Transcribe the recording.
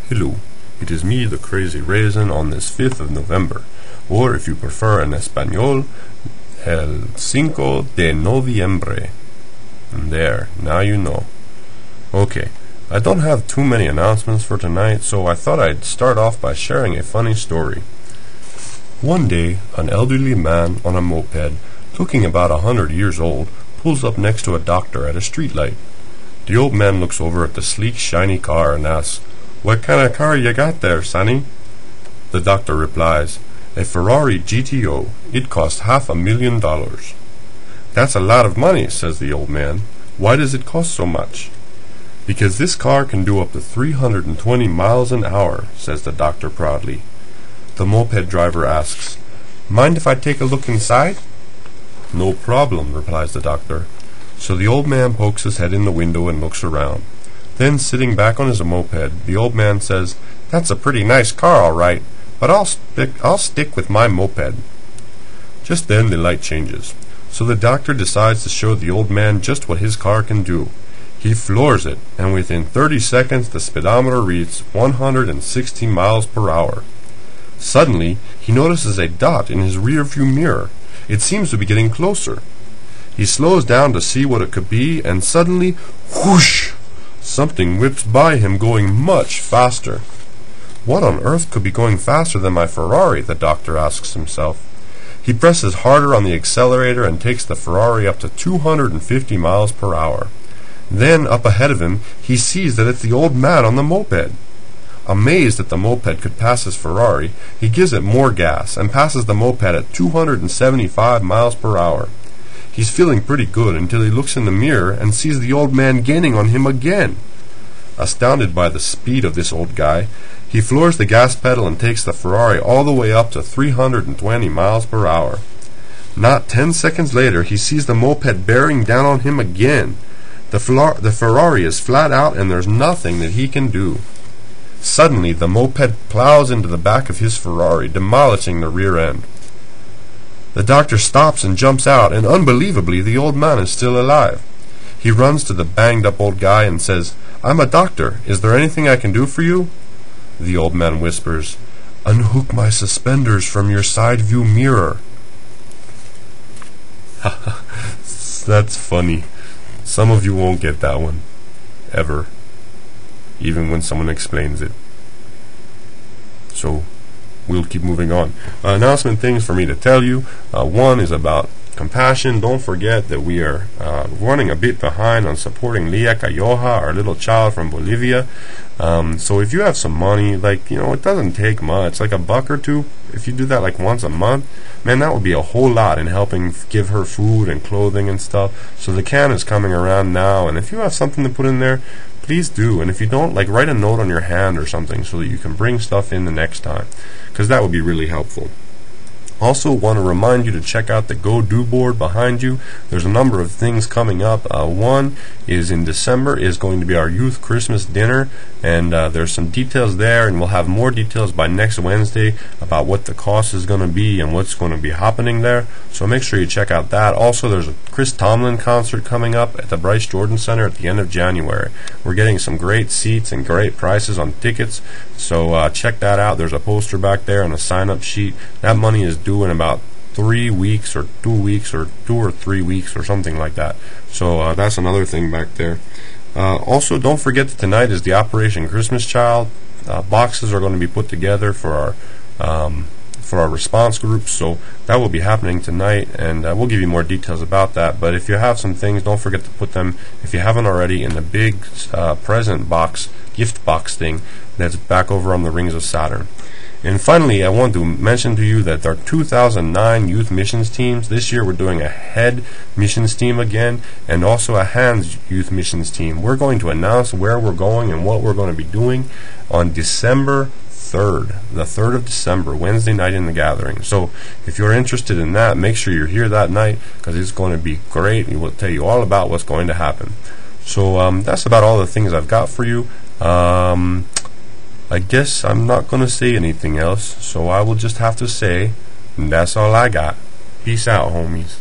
Hello, it is me, the Craisy Raisin, on this 5th of November, or if you prefer in Espanol, el 5 de noviembre. And there, now you know. Okay, I don't have too many announcements for tonight, so I thought I'd start off by sharing a funny story. One day, an elderly man on a moped, looking about 100 years old, pulls up next to a doctor at a streetlight. The old man looks over at the sleek, shiny car and asks, "What kind of car you got there, sonny?" The doctor replies, "A Ferrari GTO. It cost $500,000. "That's a lot of money," says the old man. "Why does it cost so much?" "Because this car can do up to 320 miles an hour," says the doctor proudly. The moped driver asks, "Mind if I take a look inside?" "No problem," replies the doctor. So the old man pokes his head in the window and looks around. Then, sitting back on his moped, the old man says, "That's a pretty nice car, all right, but I'll stick with my moped." Just then the light changes, so the doctor decides to show the old man just what his car can do. He floors it, and within 30 seconds the speedometer reads 160 miles per hour. Suddenly, he notices a dot in his rear-view mirror. It seems to be getting closer. He slows down to see what it could be, and suddenly, whoosh! Something whips by him going much faster. What on earth could be going faster than my Ferrari, the doctor asks himself. He presses harder on the accelerator and takes the Ferrari up to 250 miles per hour. Then, up ahead of him, he sees that it's the old man on the moped. Amazed that the moped could pass his Ferrari, he gives it more gas and passes the moped at 275 miles per hour. He's feeling pretty good until he looks in the mirror and sees the old man gaining on him again. Astounded by the speed of this old guy, he floors the gas pedal and takes the Ferrari all the way up to 320 miles per hour. Not 10 seconds later, he sees the moped bearing down on him again. The Ferrari is flat out and there's nothing that he can do. Suddenly, the moped plows into the back of his Ferrari, demolishing the rear end. The doctor stops and jumps out, and unbelievably, the old man is still alive. He runs to the banged-up old guy and says, "I'm a doctor. Is there anything I can do for you?" The old man whispers, "Unhook my suspenders from your side-view mirror." That's funny. Some of you won't get that one. Ever. Even when someone explains it. So, we'll keep moving on. Announcement things for me to tell you. One is about compassion. Don't forget that we are running a bit behind on supporting Lia Cayoja, our little child from Bolivia. So if you have some money, it doesn't take much, like $1 or $2. If you do that like once a month, man, that would be a whole lot in helping give her food and clothing and stuff. So the can is coming around now, and if you have something to put in there, please do. And if you don't, write a note on your hand or something so that you can bring stuff in the next time, because that would be really helpful. Also want to remind you to check out the Go Do board behind you. There's a number of things coming up. One is in December is going to be our youth Christmas dinner, and there's some details there, and we'll have more details by next Wednesday about what the cost is going to be and what's going to be happening there. So make sure you check out that. Also, there's a Chris Tomlin concert coming up at the Bryce Jordan Center at the end of January. We're getting some great seats and great prices on tickets, so check that out. There's a poster back there and a sign-up sheet. That money is due in about 3 weeks or 2 weeks or 2 or 3 weeks or something like that. So that's another thing back there. Also, don't forget that tonight is the Operation Christmas Child. Boxes are going to be put together for our response groups, so that will be happening tonight, and we'll give you more details about that. But if you have some things, don't forget to put them, if you haven't already, in the big present box, gift box thing that's back over on the Rings of Saturn. And finally, I want to mention to you that our 2009 youth missions teams, this year we're doing a head missions team again, and also a hands youth missions team. We're going to announce where we're going and what we're going to be doing on December 3rd, the 3rd of December, Wednesday night in the gathering. So if you're interested in that, make sure you're here that night, because it's going to be great. We will tell you all about what's going to happen. So that's about all the things I've got for you. I guess I'm not going to say anything else, so I will just have to say, that's all I got. Peace out, homies.